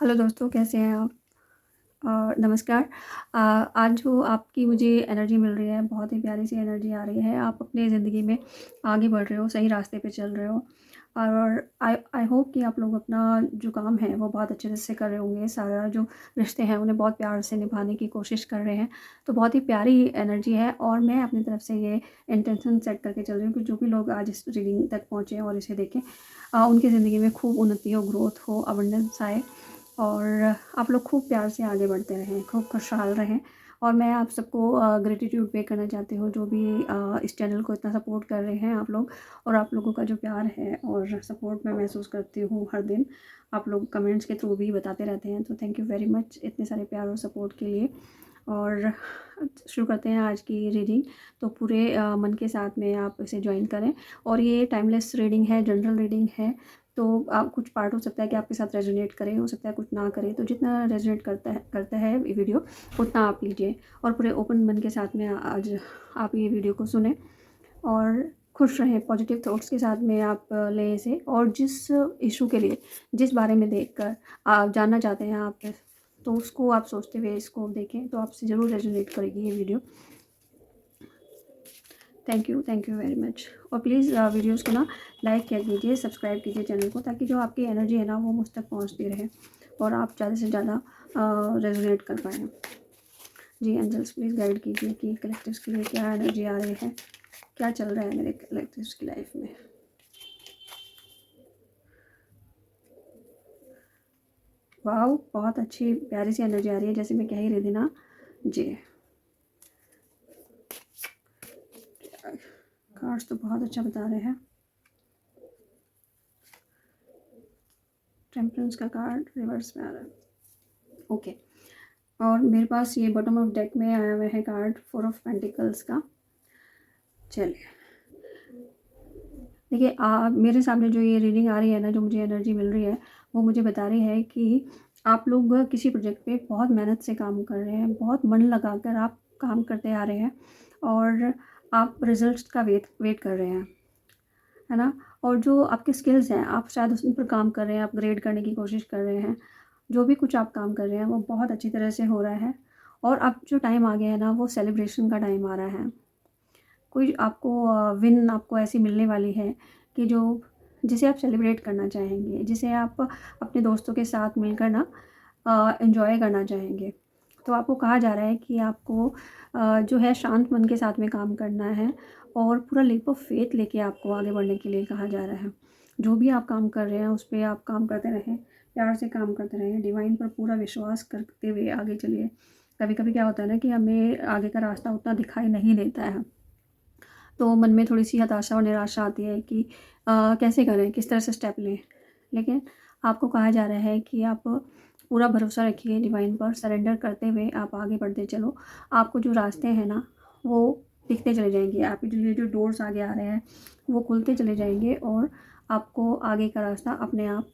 Hello दोस्तों, कैसे हैं आप? नमस्कार। आज जो आपकी मुझे एनर्जी मिल रही है, बहुत ही प्यारी सी एनर्जी आ रही है। आप अपनी ज़िंदगी में आगे बढ़ रहे हो, सही रास्ते पे चल रहे हो और आई आई होप कि आप लोग अपना जो काम है वो बहुत अच्छे से कर रहे होंगे। सारा जो रिश्ते हैं उन्हें बहुत प्यार से निभाने की कोशिश कर रहे हैं। तो बहुत ही प्यारी एनर्जी है और मैं अपनी तरफ से ये इंटेंशन सेट करके चल रही हूँ कि जो भी लोग आज इस रीडिंग तक पहुँचे और इसे देखें, उनकी ज़िंदगी में खूब उन्नति हो, ग्रोथ हो, अबंडेंस आए और आप लोग खूब प्यार से आगे बढ़ते रहें, खूब खुशहाल रहें। और मैं आप सबको ग्रेटिट्यूड पे करना चाहती हूँ, जो भी इस चैनल को इतना सपोर्ट कर रहे हैं आप लोग, और आप लोगों का जो प्यार है और सपोर्ट मैं महसूस करती हूँ हर दिन। आप लोग कमेंट्स के थ्रू भी बताते रहते हैं, तो थैंक यू वेरी मच इतने सारे प्यार और सपोर्ट के लिए। और शुरू करते हैं आज की रीडिंग। तो पूरे मन के साथ में आप इसे ज्वाइन करें। और ये टाइमलेस रीडिंग है, जनरल रीडिंग है। तो आप कुछ पार्ट हो सकता है कि आपके साथ रेजोनेट करे, हो सकता है कुछ ना करे। तो जितना रेजोनेट करता है ये वीडियो, उतना आप लीजिए और पूरे ओपन मन के साथ में आज आप ये वीडियो को सुने और खुश रहें। पॉजिटिव थॉट्स के साथ में आप लें इसे। और जिस इशू के लिए, जिस बारे में देखकर आप जानना चाहते हैं आप, तो उसको आप सोचते हुए इसको देखें तो आपसे ज़रूर रेजोनेट करेगी ये video. Thank you very much. और प्लीज़ वीडियोस को ना लाइक कर दीजिए, सब्सक्राइब कीजिए चैनल को, ताकि जो आपकी एनर्जी है ना वो मुझ तक पहुंचती रहे और आप ज़्यादा से ज़्यादा रेजोनेट कर पाएँ। जी एंजल्स, प्लीज़ गाइड कीजिए कि कलेक्टिव्स के लिए क्या एनर्जी आ रही है, क्या चल रहा है मेरे कलेक्टिव्स की लाइफ में। वाह, बहुत अच्छी प्यारी सी एनर्जी आ रही है, जैसे मैं कह ही रही थी ना। जी, कार्ड्स तो बहुत अच्छा बता रहे हैं। टेम्परेंस का कार्ड रिवर्स में आ रहा है। ओके। और मेरे पास ये बॉटम ऑफ डेक में आया हुआ है कार्ड 4 ऑफ पेंटिकल्स का। चलिए देखिए, मेरे सामने जो ये रीडिंग आ रही है ना, जो मुझे एनर्जी मिल रही है, वो मुझे बता रही है कि आप लोग किसी प्रोजेक्ट पे बहुत मेहनत से काम कर रहे हैं, बहुत मन लगाकर आप काम करते आ रहे हैं और आप रिजल्ट्स का वेट वेट कर रहे हैं, है ना। और जो आपके स्किल्स हैं, आप शायद उस पर काम कर रहे हैं, अपग्रेड करने की कोशिश कर रहे हैं। जो भी कुछ आप काम कर रहे हैं वो बहुत अच्छी तरह से हो रहा है। और अब जो टाइम आ गया है ना, वो सेलिब्रेशन का टाइम आ रहा है। कोई आपको विन आपको ऐसी मिलने वाली है कि जो जिसे आप सेलिब्रेट करना चाहेंगे, जिसे आप अपने दोस्तों के साथ मिलकर ना एंजॉय करना चाहेंगे। तो आपको कहा जा रहा है कि आपको जो है शांत मन के साथ में काम करना है और पूरा लीप ऑफ फेथ लेके आपको आगे बढ़ने के लिए कहा जा रहा है। जो भी आप काम कर रहे हैं उस पर आप काम करते रहें, प्यार से काम करते रहें, डिवाइन पर पूरा विश्वास करते हुए आगे चलिए। कभी कभी क्या होता है ना कि हमें आगे का रास्ता उतना दिखाई नहीं देता है, तो मन में थोड़ी सी हताशा और निराशा आती है कि कैसे करें, किस तरह से स्टेप लें। लेकिन आपको कहा जा रहा है कि आप पूरा भरोसा रखिए डिवाइन पर, सरेंडर करते हुए आप आगे बढ़ते चलो। आपको जो रास्ते हैं ना वो दिखते चले जाएंगे, आपके जो डोर्स आगे आ रहे हैं वो खुलते चले जाएंगे और आपको आगे का रास्ता अपने आप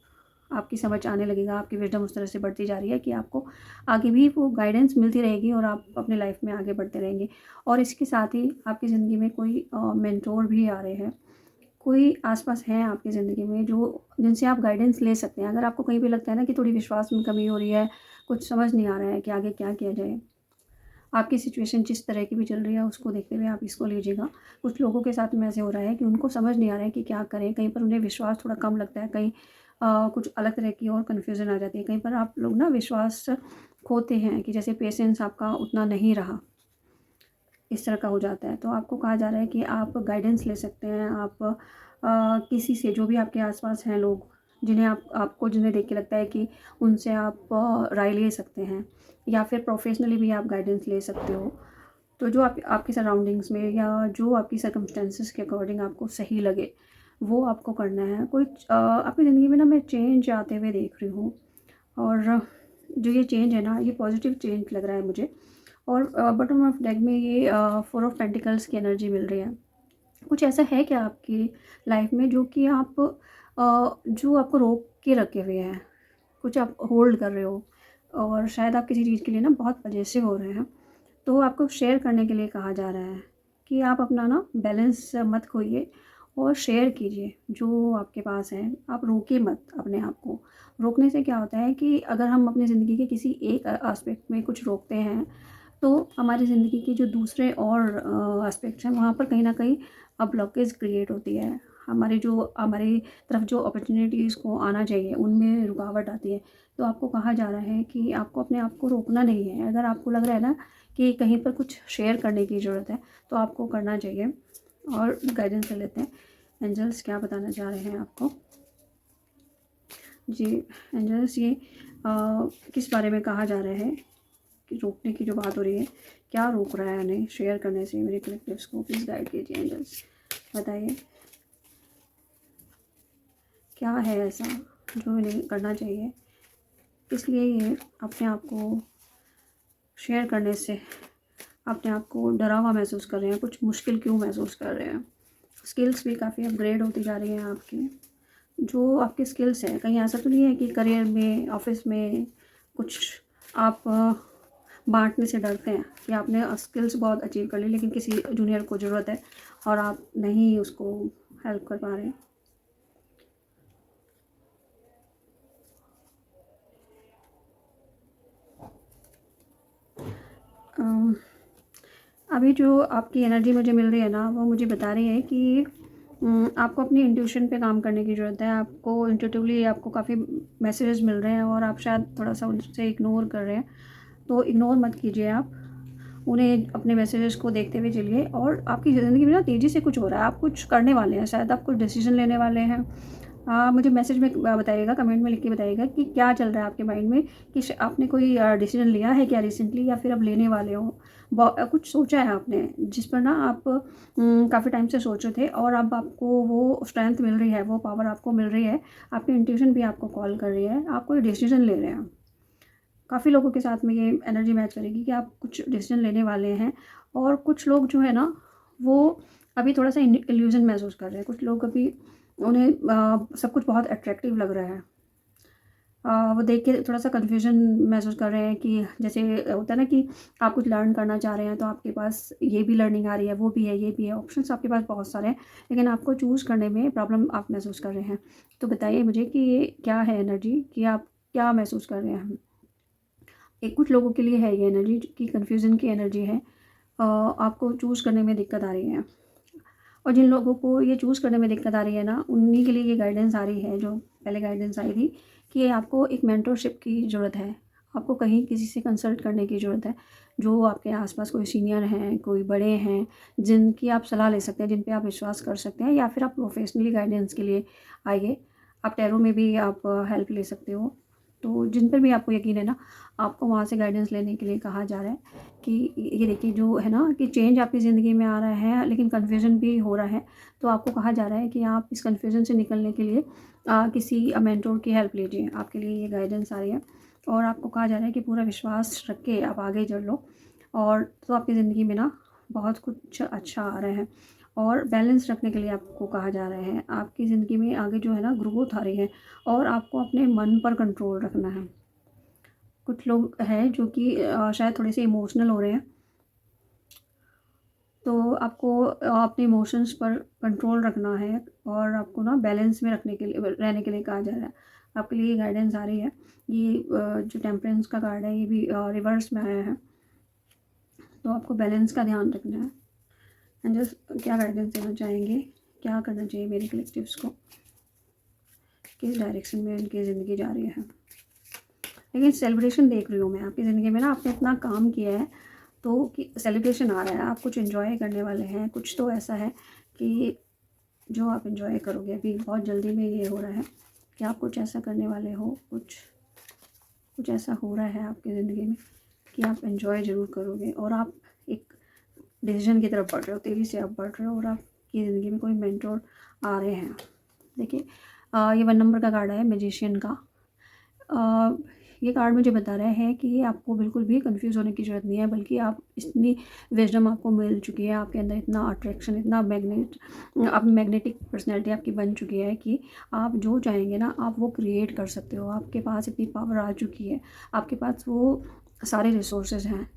आपकी समझ आने लगेगा। आपकी विजडम उस तरह से बढ़ती जा रही है कि आपको आगे भी वो गाइडेंस मिलती रहेगी और आप अपने लाइफ में आगे बढ़ते रहेंगे। और इसके साथ ही आपकी ज़िंदगी में कोई मेंटोर भी आ रहे हैं, कोई आसपास हैं आपकी ज़िंदगी में जो जिनसे आप गाइडेंस ले सकते हैं। अगर आपको कहीं भी लगता है ना कि थोड़ी विश्वास में कमी हो रही है, कुछ समझ नहीं आ रहा है कि आगे क्या किया जाए, आपकी सिचुएशन जिस तरह की भी चल रही है उसको देखते हुए आप इसको लीजिएगा। कुछ लोगों के साथ में ऐसे हो रहा है कि उनको समझ नहीं आ रहा है कि क्या करें, कहीं पर उन्हें विश्वास थोड़ा कम लगता है, कहीं कुछ अलग तरह की और कन्फ्यूज़न आ जाती है। कहीं पर आप लोग ना विश्वास खोते हैं कि जैसे पेशेंस आपका उतना नहीं रहा, इस तरह का हो जाता है। तो आपको कहा जा रहा है कि आप गाइडेंस ले सकते हैं। आप किसी से, जो भी आपके आसपास हैं लोग, जिन्हें आपको जिन्हें देख के लगता है कि उनसे आप राय ले सकते हैं, या फिर प्रोफेशनली भी आप गाइडेंस ले सकते हो। तो जो आपकी सराउंडिंग्स में या जो आपकी सर्कमस्टेंसेस के अकॉर्डिंग आपको सही लगे वो आपको करना है। कोई आपकी ज़िंदगी में ना मैं चेंज आते हुए देख रही हूँ, और जो ये चेंज है ना ये पॉजिटिव चेंज लग रहा है मुझे। और बॉटम ऑफ डेक में ये 4 ऑफ पेंटिकल्स की एनर्जी मिल रही है। कुछ ऐसा है क्या आपकी लाइफ में जो कि आप जो आपको रोक के रखे हुए हैं, कुछ आप होल्ड कर रहे हो और शायद आप किसी चीज़ के लिए ना बहुत पजेसिव हो रहे हैं। तो आपको शेयर करने के लिए कहा जा रहा है कि आप अपना ना बैलेंस मत खोइए और शेयर कीजिए जो आपके पास है। आप रोकिए मत अपने आप को। रोकने से क्या होता है कि अगर हम अपनी ज़िंदगी के किसी एक एस्पेक्ट में कुछ रोकते हैं, तो हमारी ज़िंदगी के जो दूसरे और एस्पेक्ट्स हैं वहाँ पर कहीं न कहीं ब्लॉकेज क्रिएट होती है। हमारी तरफ जो अपॉर्चुनिटीज़ को आना चाहिए उनमें रुकावट आती है। तो आपको कहा जा रहा है कि आपको अपने आप को रोकना नहीं है। अगर आपको लग रहा है ना कि कहीं पर कुछ शेयर करने की ज़रूरत है, तो आपको करना चाहिए। और गाइडेंस ले लेते हैं, एंजल्स क्या बताना चाह रहे हैं आपको। जी, एंजल्स ये किस बारे में कहा जा रहा है कि रोकने की जो बात हो रही है, क्या रोक रहा है उन्हें शेयर करने से मेरे कलेक्टिव्स को? प्लीज़ गाइड कीजिए एंजल्स, बताइए क्या है ऐसा जो इन्हें करना चाहिए, इसलिए ये अपने आप को शेयर करने से अपने आप को डरा हुआ महसूस कर रहे हैं, कुछ मुश्किल क्यों महसूस कर रहे हैं। स्किल्स भी काफ़ी अपग्रेड होती जा रही हैं आपकी। जो आपके स्किल्स हैं, कहीं ऐसा तो नहीं है कि करियर में, ऑफिस में कुछ आप बाँटने से डरते हैं कि आपने स्किल्स बहुत अचीव कर ली लेकिन किसी जूनियर को ज़रूरत है और आप नहीं उसको हेल्प कर पा रहे हैं। अम, अभी जो आपकी एनर्जी मुझे मिल रही है ना, वो मुझे बता रही है कि आपको अपनी इंट्यूशन पे काम करने की ज़रूरत है। आपको इंट्यूटिवली आपको काफ़ी मैसेजेस मिल रहे हैं और आप शायद थोड़ा-सा उनसे इग्नोर कर रहे हैं। तो इग्नोर मत कीजिए आप, उन्हें अपने मैसेजेस को देखते हुए चलिए। और आपकी ज़िंदगी में ना तेज़ी से कुछ हो रहा है, आप कुछ करने वाले हैं, शायद आप कुछ डिसीज़न लेने वाले हैं। मुझे मैसेज में बताइएगा, कमेंट में लिख के बताइएगा कि क्या चल रहा है आपके माइंड में, कि आपने कोई डिसीजन लिया है क्या रिसेंटली, या फिर अब लेने वाले हो। कुछ सोचा है आपने जिस पर ना आप काफ़ी टाइम से सोच रहे थे और अब आपको वो स्ट्रेंथ मिल रही है, वो पावर आपको मिल रही है, आपकी इंट्यूशन भी आपको कॉल कर रही है, आप कोई डिसीजन ले रहे हैं। काफ़ी लोगों के साथ में ये एनर्जी मैच करेगी कि आप कुछ डिसीजन लेने वाले हैं। और कुछ लोग जो है ना, वो अभी थोड़ा-सा इल्यूज़न महसूस कर रहे हैं। कुछ लोग अभी उन्हें सब कुछ बहुत अट्रैक्टिव लग रहा है। वो देख के थोड़ा-सा कन्फ्यूज़न महसूस कर रहे हैं कि जैसे होता है ना कि आप कुछ लर्न करना चाह रहे हैं, तो आपके पास ये भी लर्निंग आ रही है, वो भी है, ये भी है, ऑप्शंस आपके पास बहुत सारे हैं, लेकिन आपको चूज़ करने में प्रॉब्लम आप महसूस कर रहे हैं। तो बताइए मुझे कि ये क्या है एनर्जी, कि आप क्या महसूस कर रहे हैं? कुछ लोगों के लिए है ये एनर्जी कि कन्फ्यूज़न की एनर्जी है। आपको चूज़ करने में दिक्कत आ रही है। और जिन लोगों को ये चूज़ करने में दिक्कत आ रही है ना, उन्हीं के लिए ये गाइडेंस आ रही है, जो पहले गाइडेंस आई थी, कि आपको एक मेंटरशिप की ज़रूरत है। आपको कहीं किसी से कंसल्ट करने की ज़रूरत है, जो आपके आस-पास कोई सीनियर हैं, कोई बड़े हैं, जिनकी आप सलाह ले सकते हैं, जिन पे आप विश्वास कर सकते हैं, या फिर आप प्रोफ़ेशनली गाइडेंस के लिए आइए। आप टैरो में भी आप हेल्प ले सकते हो। तो जिन पर भी आपको यकीन है ना, आपको वहाँ से गाइडेंस लेने के लिए कहा जा रहा है। कि ये देखिए जो है ना कि चेंज आपकी ज़िंदगी में आ रहा है, लेकिन कन्फ्यूज़न भी हो रहा है। तो आपको कहा जा रहा है कि आप इस कन्फ्यूज़न से निकलने के लिए किसी मेंटर की हेल्प लीजिए। आपके लिए ये गाइडेंस आ रही है और आपको कहा जा रहा है कि पूरा विश्वास रख के आप आगे चल लो। और तो आपकी ज़िंदगी में ना बहुत कुछ अच्छा आ रहा है। और बैलेंस रखने के लिए आपको कहा जा रहा है। आपकी ज़िंदगी में आगे जो है ना ग्रोथ आ रही है, और आपको अपने मन पर कंट्रोल रखना है। कुछ लोग हैं जो कि शायद थोड़े से इमोशनल हो रहे हैं, तो आपको अपने इमोशंस पर कंट्रोल रखना है और आपको ना बैलेंस में रखने के लिए रहने के लिए कहा जा रहा है। आपके लिए गाइडेंस आ रही है। ये जो टेम्परेंस का कार्ड है, ये भी रिवर्स में आया है। तो आपको बैलेंस का ध्यान रखना है। एंजल्स क्या गाइडेंस देना चाहेंगे, क्या करना चाहिए मेरे कलेक्टिव्स को, किस डायरेक्शन में उनकी ज़िंदगी जा रही है। लेकिन सेलिब्रेशन देख रही हूँ मैं आपकी ज़िंदगी में ना, आपने इतना काम किया है तो कि सेलिब्रेशन आ रहा है, आप कुछ एंजॉय करने वाले हैं। कुछ तो ऐसा है कि जो आप एंजॉय करोगे। अभी बहुत जल्दी में ये हो रहा है कि आप कुछ ऐसा करने वाले हो, कुछ कुछ ऐसा हो रहा है आपकी ज़िंदगी में कि आप एंजॉय ज़रूर करोगे। और आप एक डिसीजन की तरफ बढ़ रहे हो, तेज़ी से आप बढ़ रहे हो, और आपकी ज़िंदगी में कोई मेंटोर आ रहे हैं। देखिए ये 1 नंबर का कार्ड है मैजिशियन का। ये कार्ड मुझे बता रहा है कि आपको बिल्कुल भी कंफ्यूज होने की ज़रूरत नहीं है, बल्कि आप इतनी विजडम आपको मिल चुकी है, आपके अंदर इतना अट्रैक्शन, इतना आप मैग्नेटिक पर्सनैलिटी आपकी बन चुकी है कि आप जो चाहेंगे ना आप वो क्रिएट कर सकते हो। आपके पास इतनी पावर आ चुकी है, आपके पास वो सारे रिसोर्सेज हैं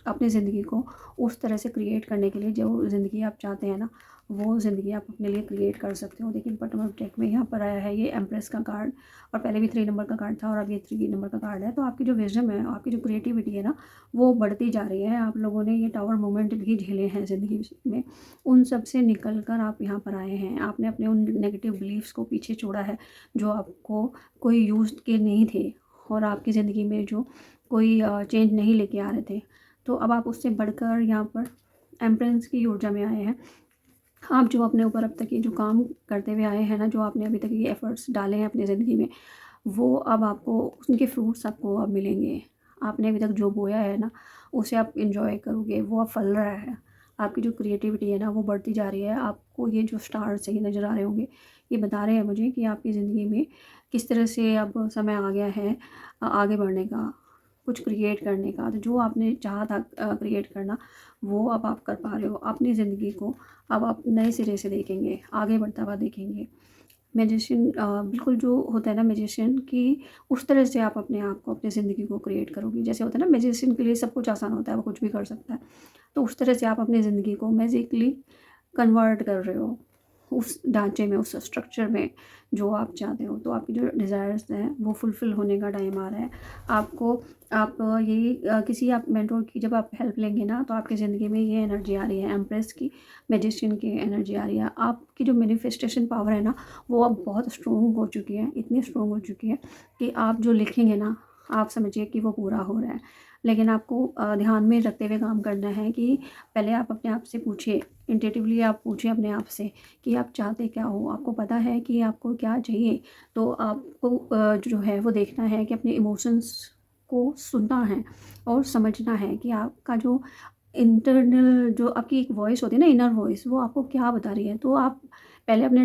अपनी ज़िंदगी को उस तरह से क्रिएट करने के लिए, जो ज़िंदगी आप चाहते हैं ना, वो ज़िंदगी आप अपने लिए क्रिएट कर सकते हो। देखिए बॉटम ऑफ डेक में यहाँ पर आया है ये एम्प्रेस का कार्ड, और पहले भी 3 नंबर का कार्ड था और अब ये 3 नंबर का कार्ड है। तो आपकी जो विज़डम है, आपकी जो क्रिएटिविटी है ना, वो बढ़ती जा रही है। आप लोगों ने ये टावर मोमेंट भी झेले हैं ज़िंदगी में, उन सब से निकल कर आप यहाँ पर आए हैं। आपने अपने उन नेगेटिव बिलीव्स को पीछे छोड़ा है जो आपको कोई यूज़ के नहीं थे और आपकी ज़िंदगी में जो कोई चेंज नहीं लेके आ रहे थे। तो अब आप उससे बढ़कर यहाँ पर एम्प्रेंस की ऊर्जा में आए हैं। आप जो अपने ऊपर अब तक ये जो काम करते हुए आए हैं ना, जो आपने अभी तक ये एफ़र्ट्स डाले हैं अपनी ज़िंदगी में, वो अब आपको उनके फ्रूट्स आपको अब मिलेंगे। आपने अभी तक जो बोया है ना, उसे आप एन्जॉय करोगे, वो अब फल रहा है। आपकी जो क्रिएटिविटी है ना, वो बढ़ती जा रही है। आपको ये जो स्टार्स ये नज़र आ रहे होंगे, ये बता रहे हैं मुझे कि आपकी ज़िंदगी में किस तरह से अब समय आ गया है आगे बढ़ने का, कुछ क्रिएट करने का। तो जो आपने चाहा था क्रिएट करना, वो अब आप कर पा रहे हो। अपनी ज़िंदगी को अब आप नए सिरे से देखेंगे, आगे बढ़ता हुआ देखेंगे। मैजिशियन बिल्कुल जो होता है ना मैजिशियन की, उस तरह से आप अपने आप को, अपनी ज़िंदगी को क्रिएट करोगी। जैसे होता है ना मैजिशियन के लिए सब कुछ आसान होता है, वो कुछ भी कर सकता है। तो उस तरह से आप अपनी ज़िंदगी को मैजिकली कन्वर्ट कर रहे हो उस ढांचे में, उस स्ट्रक्चर में जो आप चाहते हो। तो आपकी जो डिज़ायर्स हैं वो फुलफ़िल होने का टाइम आ रहा है। आपको आप यही किसी आप मेंटोर की जब आप हेल्प लेंगे ना, तो आपकी ज़िंदगी में ये एनर्जी आ रही है एम्प्रेस की, मैजिशियन की एनर्जी आ रही है। आपकी जो मैनिफेस्टेशन पावर है ना, वो अब बहुत स्ट्रॉन्ग हो चुकी है, इतनी स्ट्रॉन्ग हो चुकी है कि आप जो लिखेंगे ना, आप समझिए कि वो पूरा हो रहा है। लेकिन आपको ध्यान में रखते हुए काम करना है कि पहले आप अपने आप से पूछिए, इंट्यूटिवली आप पूछिए अपने आप से कि आप चाहते क्या हो? आपको पता है कि आपको क्या चाहिए? तो आपको जो है वो देखना है कि अपने इमोशंस को सुनना है और समझना है कि आपका जो इंटरनल जो आपकी एक वॉइस होती है ना, इनर वॉइस, वो आपको क्या बता रही है। तो आप पहले अपने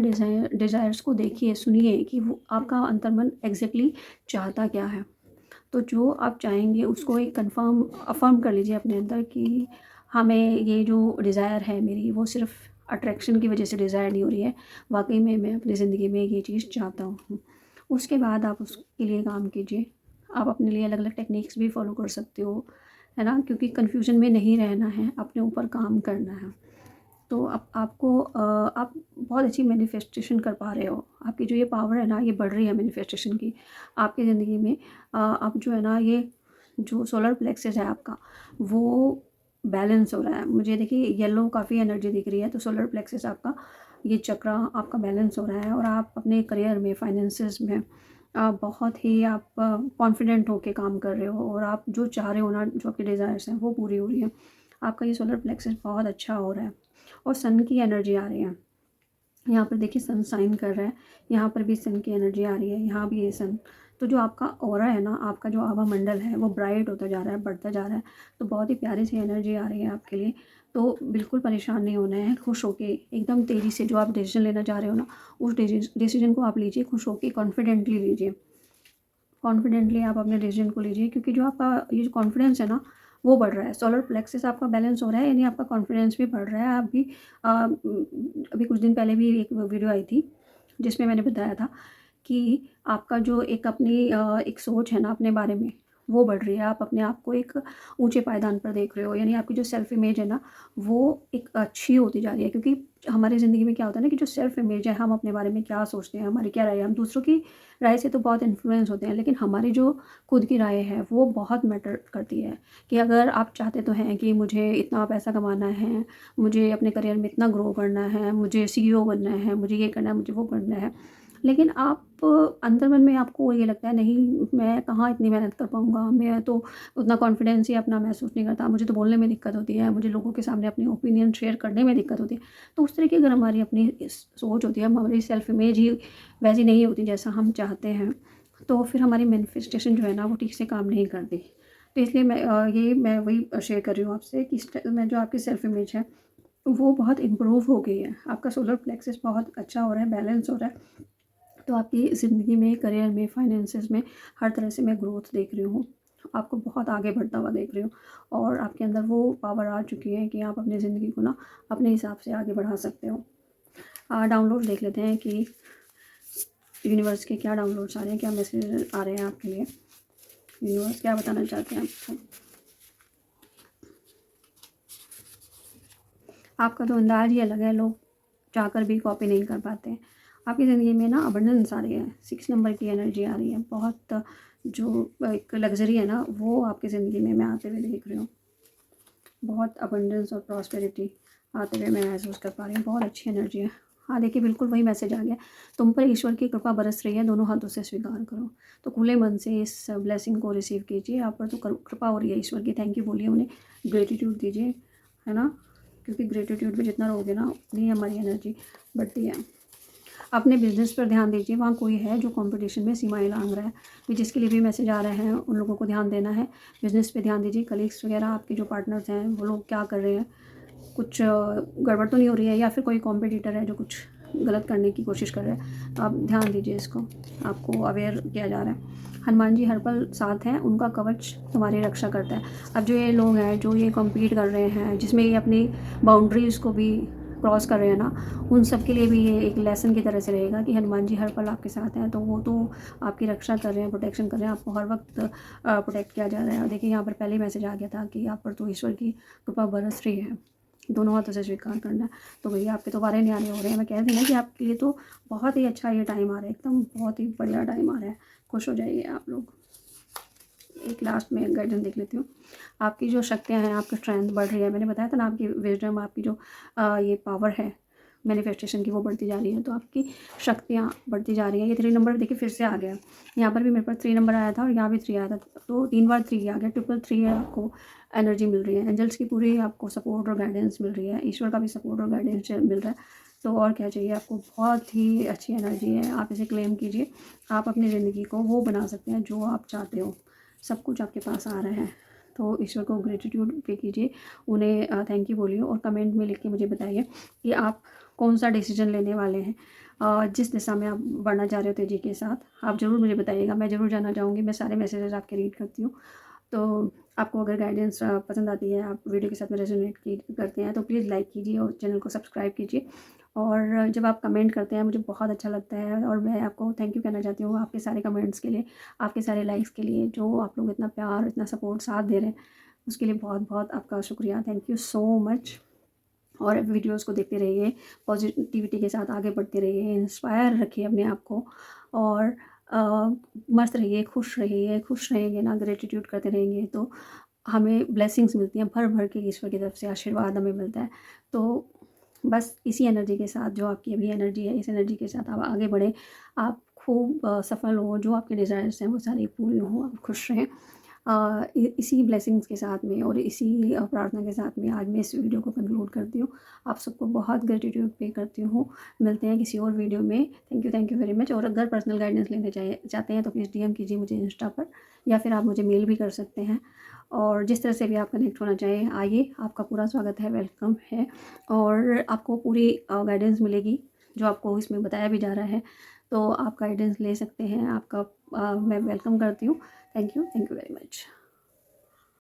डिज़ायर्स को देखिए, सुनिए कि वो आपका अंतर्मन एग्ज़ैक्टली चाहता क्या है। तो जो आप चाहेंगे उसको एक अफ़र्म कर लीजिए अपने अंदर कि हमें ये जो डिज़ायर है मेरी, वो सिर्फ़ अट्रैक्शन की वजह से डिज़ायर नहीं हो रही है, वाक़ई में मैं अपनी ज़िंदगी में ये चीज़ चाहता हूँ। उसके बाद आप उसके लिए काम कीजिए। आप अपने लिए अलग-अलग टेक्निक्स भी फ़ॉलो कर सकते हो, है ना? क्योंकि कन्फ्यूज़न में नहीं रहना है, अपने ऊपर काम करना है। तो अब आपको आप बहुत अच्छी मैनिफेस्टेशन कर पा रहे हो। आपकी जो ये पावर है ना, ये बढ़ रही है मैनिफेस्टेशन की। आपकी ज़िंदगी में अब जो है ना, ये जो सोलर प्लेक्सस है आपका, वो बैलेंस हो रहा है। मुझे देखिए येलो काफ़ी एनर्जी दिख रही है, तो सोलर प्लेक्सस आपका ये चक्र आपका बैलेंस हो रहा है और आप अपने करियर में, फाइनेंसेस में बहुत ही आप कॉन्फिडेंट होके काम कर रहे हो और आप जो चाह रहे हो ना, जो आपके डिज़ायर्स हैं, वो पूरी हो रही है। आपका ये सोलर प्लेक्सस बहुत अच्छा हो रहा है और सन की एनर्जी आ रही है। यहाँ पर देखिए सन शाइन कर रहा है, यहाँ पर भी सन की एनर्जी आ रही है, यहाँ भी ये सन। तो जो आपका ऑरा है ना, आपका जो आभा मंडल है, वो ब्राइट होता जा रहा है, बढ़ता जा रहा है। तो बहुत ही प्यारी सी एनर्जी आ रही है आपके लिए। तो बिल्कुल परेशान नहीं होना है, खुश होके एकदम तेज़ी से जो आप डिसीजन लेना चाह रहे हो ना, उस डिसीजन को आप लीजिए, खुश होके कॉन्फिडेंटली लीजिए। कॉन्फिडेंटली आप अपने डिसीजन को लीजिए, क्योंकि जो आपका ये जो कॉन्फिडेंस है ना, वो बढ़ रहा है। सोलर प्लेक्सस आपका बैलेंस हो रहा है, यानी आपका कॉन्फिडेंस भी बढ़ रहा है। आप भी अभी कुछ दिन पहले भी एक वीडियो आई थी जिसमें मैंने बताया था कि आपका जो एक अपनी एक सोच है ना अपने बारे में, वो बढ़ रही है। आप अपने आप को एक ऊंचे पायदान पर देख रहे हो, यानी आपकी जो सेल्फ इमेज है ना, वो एक अच्छी होती जा रही है। क्योंकि हमारी ज़िंदगी में क्या होता है ना कि जो सेल्फ इमेज है, हम अपने बारे में क्या सोचते हैं, हमारी क्या राय है, हम दूसरों की राय से तो बहुत इन्फ्लुएंस होते हैं, लेकिन हमारी जो खुद की राय है वो बहुत मैटर करती है। कि अगर आप चाहते तो हैं कि मुझे इतना पैसा कमाना है, मुझे अपने करियर में इतना ग्रो करना है, मुझे सीईओ बनना है, मुझे ये करना है, मुझे वो करना है, लेकिन आप अंदर मन में आपको ये लगता है नहीं, मैं कहाँ इतनी मेहनत कर पाऊँगा, मैं तो उतना कॉन्फिडेंस ही अपना महसूस नहीं करता, मुझे तो बोलने में दिक्कत होती है, मुझे लोगों के सामने अपनी ओपिनियन शेयर करने में दिक्कत होती है। तो उस तरह की अगर हमारी अपनी सोच होती है, हमारी सेल्फ इमेज ही वैसी नहीं होती जैसा हम चाहते हैं, तो फिर हमारी मैनिफेस्टेशन जो है ना, वो ठीक से काम नहीं करती। तो इसलिए मैं वही शेयर कर रही हूँ आपसे कि मैं जो आपकी सेल्फ इमेज है वो बहुत इम्प्रूव हो गई है। आपका सोलर प्लेक्सस बहुत अच्छा हो रहा है, बैलेंस हो रहा है। तो आपकी ज़िंदगी में, करियर में, फाइनेंसेस में हर तरह से मैं ग्रोथ देख रही हूँ। आपको बहुत आगे बढ़ता हुआ देख रही हूँ और आपके अंदर वो पावर आ चुकी है कि आप अपनी ज़िंदगी को ना अपने हिसाब से आगे बढ़ा सकते हो। डाउनलोड देख लेते हैं कि यूनिवर्स के क्या डाउनलोड्स आ रहे हैं, क्या मैसेज आ रहे हैं आपके लिए, यूनिवर्स क्या बताना चाहते हैं आपको। आपका तो अंदाज ही अलग है, लोग चाहकर भी कॉपी नहीं कर पाते हैं। आपकी ज़िंदगी में ना अबंडेंस आ रही है, 6 नंबर की एनर्जी आ रही है, बहुत जो एक लग्ज़री है ना वो आपकी ज़िंदगी में मैं आते हुए देख रही हूँ। बहुत अबंडेंस और प्रॉस्पेरिटी आते हुए मैं महसूस कर पा रही हूँ, बहुत अच्छी एनर्जी है। हाँ देखिए, बिल्कुल वही मैसेज आ गया, तुम पर ईश्वर की कृपा बरस रही है, दोनों हाथों से स्वीकार करो। तो खुले मन से इस ब्लेसिंग को रिसीव कीजिए। आप पर तो कृपा हो रही है ईश्वर की, थैंक यू बोलिए उन्हें, ग्रेटिट्यूड दीजिए, है ना, क्योंकि ग्रेटिट्यूड में जितना रहोगे ना उतनी हमारी एनर्जी बढ़ती है। अपने बिजनेस पर ध्यान दीजिए, वहाँ कोई है जो कंपटीशन में सीमाएं लांघ रहा है, तो जिसके लिए भी मैसेज आ रहे हैं उन लोगों को ध्यान देना है, बिजनेस पे ध्यान दीजिए। कलीग्स वगैरह आपके जो पार्टनर्स हैं वो लोग क्या कर रहे हैं, कुछ गड़बड़ तो नहीं हो रही है, या फिर कोई कॉम्पिटिटर है जो कुछ गलत करने की कोशिश कर रहा है, तो आप ध्यान दीजिए, इसको आपको अवेयर किया जा रहा है। हनुमान जी हर पल साथ हैं, उनका कवच तुम्हारी रक्षा करता है। अब जो ये लोग हैं जो ये कॉम्पीट कर रहे हैं, जिसमें ये अपनी बाउंड्रीज़ को भी क्रॉस कर रहे हैं ना, उन सब के लिए भी ये एक लेसन की तरह से रहेगा कि हनुमान जी हर पल आपके साथ हैं, तो वो तो आपकी रक्षा कर रहे हैं, प्रोटेक्शन कर रहे हैं, आपको हर वक्त प्रोटेक्ट किया जा रहा है। और देखिए यहाँ पर पहले ही मैसेज आ गया था कि आप पर तो ईश्वर की कृपा बरस रही है, दोनों हाथों से स्वीकार करना है। तो भैया आपके तो बारे न्यारे हो रहे हैं, मैं कह रही ना कि आपके लिए तो बहुत ही अच्छा ये टाइम आ रहा है, एकदम बहुत ही बढ़िया टाइम आ रहा है, खुश हो जाइए आप लोग। एक लास्ट में गाइडेंस देख लेती हूँ। आपकी जो शक्तियाँ हैं, आपकी स्ट्रेंथ बढ़ रही है, मैंने बताया था ना, आपकी विजडम, आपकी जो ये पावर है मैनिफेस्टेशन की, वो बढ़ती जा रही है, तो आपकी शक्तियाँ बढ़ती जा रही हैं। ये 3 नंबर देखिए फिर से आ गया, यहाँ पर भी मेरे पास 3 नंबर आया था और यहाँ भी 3 आया था, तो 3 बार 3 आ गया, ट्रिपल 3 है, आपको एनर्जी मिल रही है, एंजल्स की पूरी आपको सपोर्ट और गाइडेंस मिल रही है, ईश्वर का भी सपोर्ट और गाइडेंस मिल रहा है। तो और क्या चाहिए आपको, बहुत ही अच्छी एनर्जी है, आप इसे क्लेम कीजिए। आप अपनी ज़िंदगी को वो बना सकते हैं जो आप चाहते हो, सब कुछ आपके पास आ रहा है। तो ईश्वर को ग्रेटिट्यूड पे कीजिए, उन्हें थैंक यू बोलिए, और कमेंट में लिख के मुझे बताइए कि आप कौन सा डिसीजन लेने वाले हैं, जिस दिशा में आप बढ़ना चाह रहे हो तेज़ी के साथ, आप ज़रूर मुझे बताइएगा, मैं ज़रूर जानना चाहूँगी। मैं सारे मैसेजेस आपके रीड करती हूँ। तो आपको अगर गाइडेंस पसंद आती है, आप वीडियो के साथ में रेजोनेट करते हैं, तो प्लीज़ लाइक कीजिए और चैनल को सब्सक्राइब कीजिए। और जब आप कमेंट करते हैं मुझे बहुत अच्छा लगता है, और मैं आपको थैंक यू कहना चाहती हूँ आपके सारे कमेंट्स के लिए, आपके सारे लाइक्स के लिए, जो आप लोग इतना प्यार, इतना सपोर्ट साथ दे रहे हैं, उसके लिए बहुत बहुत आपका शुक्रिया, थैंक यू सो मच। और वीडियोस को देखते रहिए, पॉजिटिविटी के साथ आगे बढ़ते रहिए, इंस्पायर रखिए अपने आप को, और मस्त रहिए, खुश रहेंगे ना, ग्रेटिट्यूड करते रहेंगे तो हमें ब्लेसिंग्स मिलती हैं भर भर के, ईश्वर की तरफ से आशीर्वाद हमें मिलता है। तो बस इसी एनर्जी के साथ, जो आपकी अभी एनर्जी है, इस एनर्जी के साथ आप आगे बढ़ें, आप खूब सफल हो, जो आपके डिज़ायर्स हैं वो सारी पूरी हों, आप खुश रहें। इसी ब्लेसिंग्स के साथ में और इसी प्रार्थना के साथ में आज मैं इस वीडियो को कंक्लूड करती हूँ। आप सबको बहुत ग्रेटिट्यूड पे करती हूँ। मिलते हैं किसी और वीडियो में। Thank you very much. और अगर पर्सनल गाइडेंस लेने चाहते हैं तो प्लीज़ डीएम कीजिए मुझे इंस्टा पर, या फिर आप मुझे मेल भी कर सकते हैं। और जिस तरह से भी आप कनेक्ट होना चाहें, आइए, आपका पूरा स्वागत है, वेलकम है, और आपको पूरी गाइडेंस मिलेगी जो आपको इसमें बताया भी जा रहा है, तो आप गाइडेंस ले सकते हैं। आपका मैं वेलकम करती हूँ। Thank you very much.